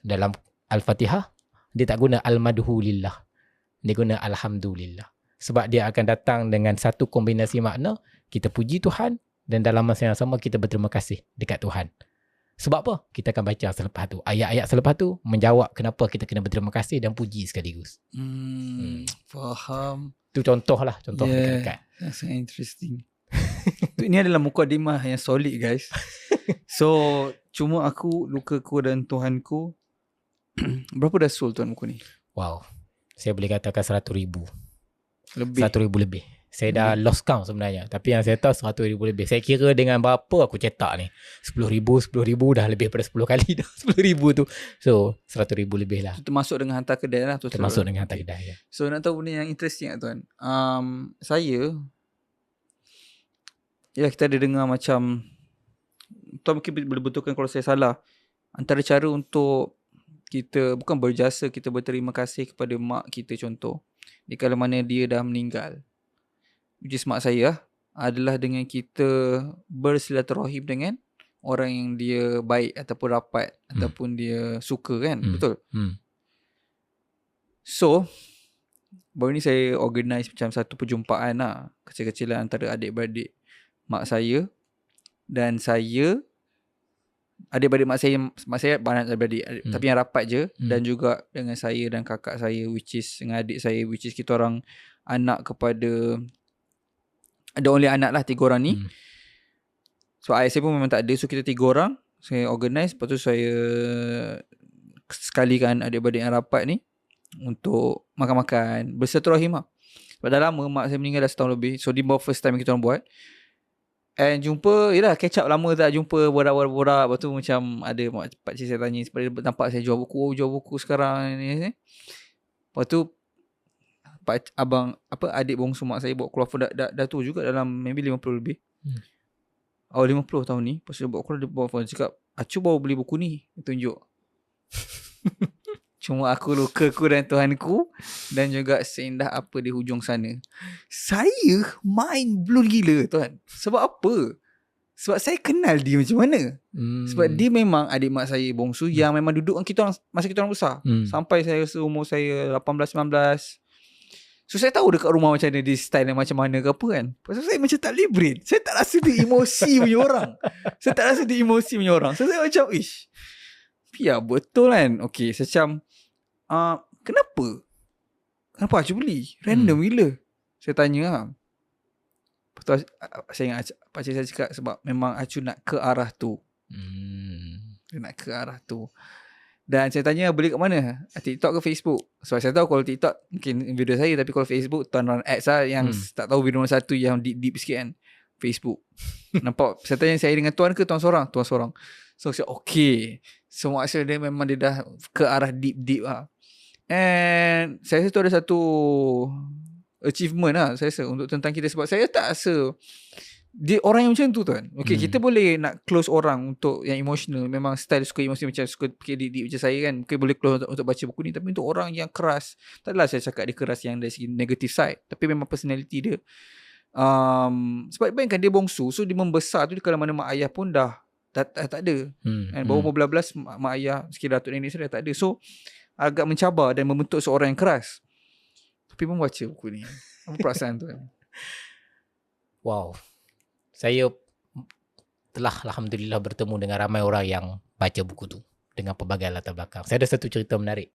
dalam Al-Fatihah, dia tak guna al-madhu lillah. Dia guna alhamdulillah. Sebab dia akan datang dengan satu kombinasi makna, kita puji Tuhan dan dalam masa yang sama kita berterima kasih dekat Tuhan. Sebab apa? Kita akan baca selepas tu. Ayat-ayat selepas tu menjawab kenapa kita kena berterima kasih dan puji sekaligus. Faham. Itu contoh dekat-dekat. That's interesting. Ini adalah mukadimah yang solid, guys. So, cuma aku, lukaku dan Tuhanku. Berapa dah soul tuanku ni? Wow. Saya boleh katakan 100,000. Lebih. 100,000 lebih. Saya dah lost count sebenarnya. Tapi yang saya tahu 100,000 lebih. Saya kira dengan berapa aku cetak ni. 10,000 dah lebih daripada 10 kali dah. 10,000 tu. So 100,000 lebih lah. Itu termasuk dengan hantar kedai lah. Termasuk dengan hantar kedai ya. So nak tahu benda yang interesting tak tuan? Saya, ya kita ada dengar macam, tuan mungkin boleh betulkan kalau saya salah. Antara cara untuk kita, bukan berjasa, kita berterima kasih kepada mak kita contoh. Di kala mana dia dah meninggal. Which is mak saya adalah dengan kita bersilaturahim dengan orang yang dia baik ataupun rapat ataupun dia suka kan. Betul? So baru ni saya organize macam satu perjumpaan lah, kecil-kecilan antara adik-beradik mak saya dan saya. Adik-beradik mak saya banyak adik-beradik, tapi yang rapat je. Dan juga dengan saya dan kakak saya, which is dengan adik saya, which is kita orang anak kepada, ada only anak lah 3 orang ni. So ayah saya pun memang tak ada. So kita 3 orang, saya organize. Lepas tu saya sekalikan adik-beradik yang rapat ni untuk makan-makan, bersilaturahim lah. Sebab dah lama mak saya meninggal dah setahun lebih. So di bawah first time kita orang buat. And jumpa, yelah catch up lama tak jumpa, borak-borak. Lepas tu macam ada pakcik saya tanya, sebab dia nampak saya jual buku sekarang ni. Lepas tu adik bongsu mak saya bawa keluar pun dah tu juga, dalam maybe 50 lebih. 50 tahun ni. Lepas tu dia bawa keluar, dia bawa phone, cakap, Acu baru beli buku ni, dia tunjuk. Cuma aku lukaku dan Tuhanku, dan juga seindah apa di hujung sana. Saya mind blown gila tuan. Sebab apa? Sebab saya kenal dia macam mana. Sebab dia memang adik mak saya bongsu yang memang duduk dengan kita orang masa kita orang besar. Sampai saya rasa umur saya 18-19. So saya tahu dekat rumah macam mana, dia style yang macam mana ke apa kan. Pasal saya macam tak boleh brain. Saya tak rasa dia emosi punya orang. Saya tak rasa dia emosi punya orang. So saya macam ya betul kan. Okay, saya macam kenapa Acu beli? Random gila. Saya tanya lah. Lepas tu saya ingat pakcik saya cakap, sebab memang Acu nak ke arah tu. Dia nak ke arah tu. Dan saya tanya, beli kat mana? TikTok ke Facebook? Sebab saya tahu kalau TikTok mungkin video saya, tapi kalau Facebook tuan run ads lah yang tak tahu video nombor 1 yang deep sikit kan. Facebook. Nampak? Saya tanya, saya dengan tuan ke tuan seorang? Tuan seorang. So saya okay. So maksudnya dia memang dia dah ke arah deep lah. And saya rasa tu ada satu achievement lah saya rasa untuk tentang kita. Sebab saya tak rasa dia orang yang macam tu tuan. Okay, kita boleh nak close orang untuk yang emotional. Memang style suka emosi, macam suka fikir deep macam saya kan. Okay, boleh close untuk baca buku ni. Tapi untuk orang yang keras, tak adalah saya cakap dia keras yang dari segi negative side, tapi memang personality dia. Sebab bayangkan dia bongsu, so dia membesar tu di kala mana mak ayah pun dah tak ada. And baru umur belas mak ayah, sekiranya datuk nenek saya dah tak ada. So agak mencabar dan membentuk seorang yang keras. Tapi membaca buku ni, apa perasaan tu? Wow. Saya telah alhamdulillah bertemu dengan ramai orang yang baca buku tu dengan pelbagai latar belakang. Saya ada satu cerita menarik.